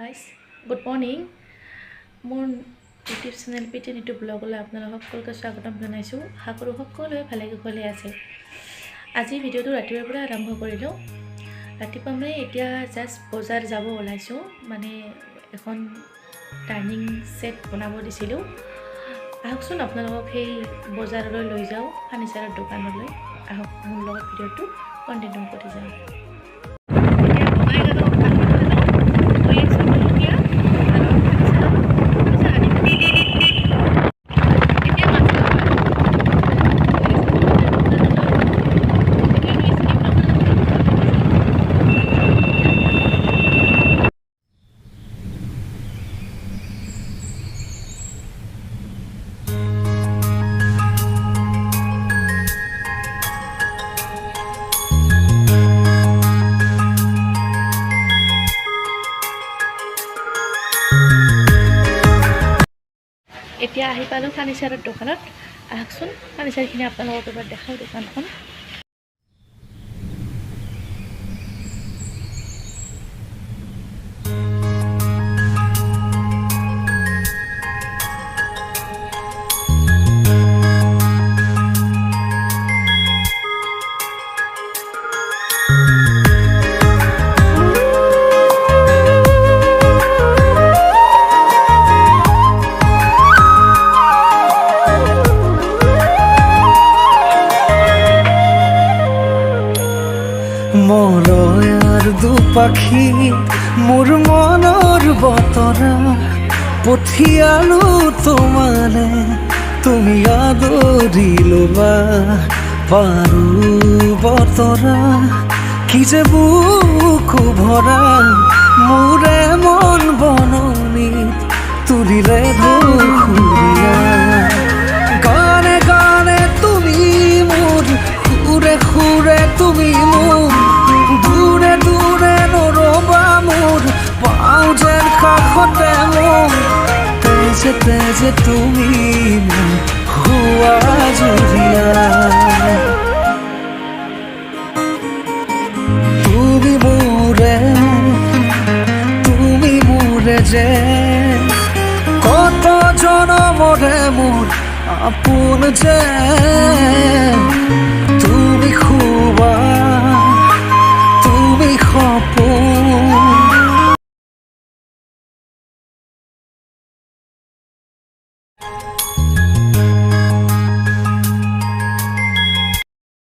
Guys good morning মোৰ YouTube channel পিটি নিটু ব্লগলৈ আপোনালোকক সকলোকে স্বাগতম জনাইছোঁ। আশা কৰোঁ সকলোৱে ভালে কুশলে আছে। আজি ভিডিঅ'টো ৰাতিপুৱাৰ পৰা আৰম্ভ কৰিলোঁ। ৰাতিপুৱা মানে এতিয়া জাষ্ট বজাৰ যাব ওলাইছোঁ, মানে এখন ডাইনিং ছেট বনাব দিছিলোঁ। আহকচোন আপোনালোকক সেই বজাৰলৈ লৈ যাওঁ, ফাৰ্ণিচাৰৰ দোকানলৈ। আহক মোৰ লগত ভিডিঅ'টো কণ্টিনিউ কৰি যাওঁ। এতিয়া আহি পালোঁ ফাৰ্ণিচাৰৰ দোকানত। আহকচোন ফাৰ্ণিচাৰখিনি আপোনালোকক এবাৰ দেখাওঁ দোকানখন। মলয়াৰ দুপাখি মোৰ মনৰ বতৰা পঠিয়ালো তোমালে, তুমি আদৰি ল'বা পাৰো বতৰা। কি যে বুকু ভৰা মোৰে মন বননিত তুলিলে ধুৰীয়া। গানে গানে তুমি মোৰ, সুৰে সুৰে তুমি মোৰ, দূৰে দূৰে নৰবা মোৰ, পাওঁ যেন কাষতে মোৰ। তেজে তেজে তুমি মোৰ হোৱা জুৰীয়া। তুমি মোৰে যে কত জনমৰে মোৰ আপোন যে।